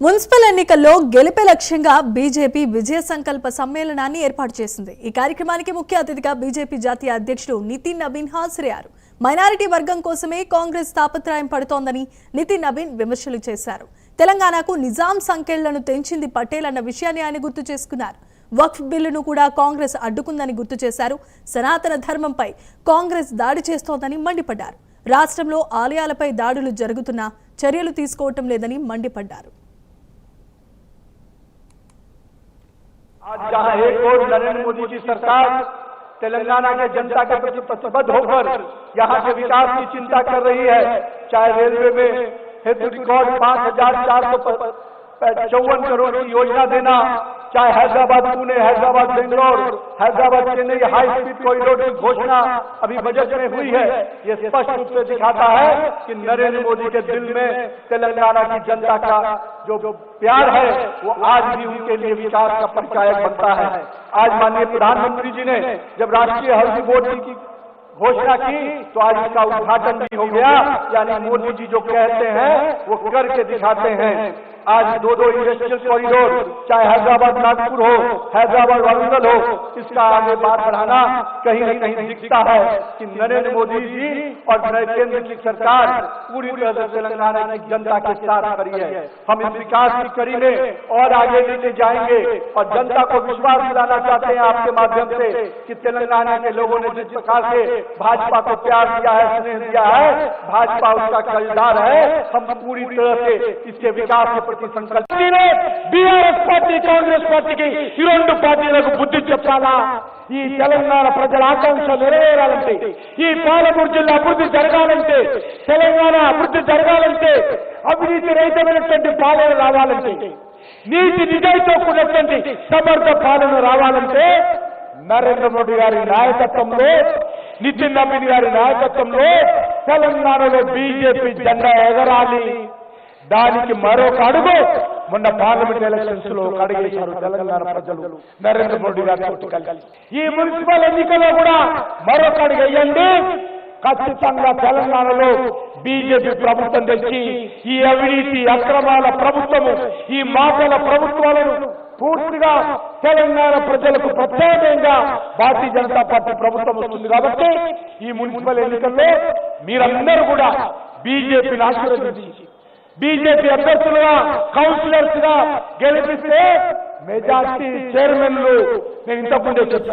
Municipal ఎన్నికల్లో గెలిపే లక్ష్యంగా బీజేపీ విజయ సంకల్ప సమ్మేళనాన్ని ఏర్పాటు చేసింది। ఈ కార్యక్రమానికి ముఖ్య అతిథిగా బీజేపీ జాతీయ అధ్యక్షుడు నితిన్ నబీన్ హాజరయ్యారు। మైనారిటీ వర్గం కోసమే కాంగ్రెస్ తాపత్రయం పడుతోందని నితిన్ నబీన్ విమర్శలు చేశారు। తెలంగాణకు నిజాం సంకెళ్లను తెంచింది పటేల్ అన్న విషయాన్ని ఆయన గుర్తు చేసుకున్నారు। వక్ఫ్ బిల్లును కూడా కాంగ్రెస్ అడ్డుకుందని గుర్తు చేశారు। సనాతన ధర్మంపై కాంగ్రెస్ దాడి చేస్తోందని మండిపడ్డారు। రాష్ట్రంలో ఆలయాలపై దాడులు జరుగుతున్నా చర్యలు తీసుకోవటం లేదని మండిపడ్డారు। आज जहां एक और नरेंद्र मोदी की सरकार तेलंगाना के जनता के प्रति प्रतिबद्ध होकर यहां के विकास की चिंता कर रही है, चाहे रेलवे में हेतु रिकॉर्ड 5,454 करोड़ की योजना देना, चाहे Hyderabad Pune, Hyderabad Bangalore, Hyderabad Chennai high speed corridor की घोषणा अभी बजट में हुई है। ये स्पष्ट रूप से दिखाता है कि नरेंद्र मोदी के दिल में तेलंगाना की जनता का जो प्यार है वो आज भी उनके लिए विकास का परिचायक बनता है। आज माननीय प्रधानमंत्री जी ने जब राष्ट्रीय हल्दी बोर्ड की घोषणा की तो आज इसका उद्घाटन भी हो गया, यानी मोदी जी जो कहते हैं वो करके दिखाते हैं। आज दो इंडस्ट्रियल कॉरिडोर, चाहे हैदराबाद नागपुर हो, हैदराबाद वारंगल हो, इसका आगे बात बढ़ाना कहीं न कहीं दिखता है कि नरेंद्र मोदी जी और केंद्र की सरकार पूरी तरह से तेलंगाना की जनता के साथ खड़ी है। हम इस विकास की कड़ी में और आगे लेके जाएंगे और जनता को विश्वास दिलाना चाहते हैं आपके माध्यम से कि तेलंगाना के लोगों ने जिस प्रकार से भाजपा को प्यार दिया है, स्नेह दिया है, भाजपा उसका कर्जदार है। हम पूरी तरह से इसके विकास के प्रति संकल्प। बीआरएस पार्टी कांग्रेस पार्टी की ఈ రెండు పార్టీలకు బుద్ధి చెప్పాలా? ఈ తెలంగాణ ప్రజల ఆకాంక్ష నెరవేరాలంటే, ఈ పాలమూరు జిల్లా అభివృద్ధి జరగాలంటే, తెలంగాణ అభివృద్ధి జరగాలంటే, అవినీతి రహితమైనటువంటి పాలన రావాలంటే, నీతి నిజాయితీతో కూడినటువంటి సమర్థ పాలన రావాలంటే నరేంద్ర మోడీ గారి నాయకత్వంలో, నితిన్ నబీన్ గారి నాయకత్వంలో తెలంగాణలో బీజేపీ జెండా ఎగరాలి। దానికి మరొక అడుగు మొన్న పార్లమెంట్ ఎలక్షన్స్ లో అడిగేశారు తెలంగాణ ప్రజలు నరేంద్ర మోడీ గారితో కలిసి। ఈ మున్సిపల్ ఎన్నికల్లో కూడా మరొక అడుగు వేయండి। ఖచ్చితంగా తెలంగాణలో బీజేపీ ప్రభుత్వం తెచ్చి ఈ అవినీతి అక్రమాల ప్రభుత్వము, ఈ మాటల ప్రభుత్వాలను పూర్తిగా తెలంగాణ ప్రజలకు ప్రత్యేకంగా భారతీయ జనతా పార్టీ ప్రభుత్వం వస్తుంది। కాబట్టి ఈ మున్సిపల్ ఎన్నికల్లో మీరందరూ కూడా బీజేపీని ఆశీర్వదించి బీజేపీ అభ్యర్థులుగా, కౌన్సిలర్స్ గా గెలిపిస్తే మెజార్టీ చైర్మన్లు నేను ఇంతకుముందే చెప్పాను।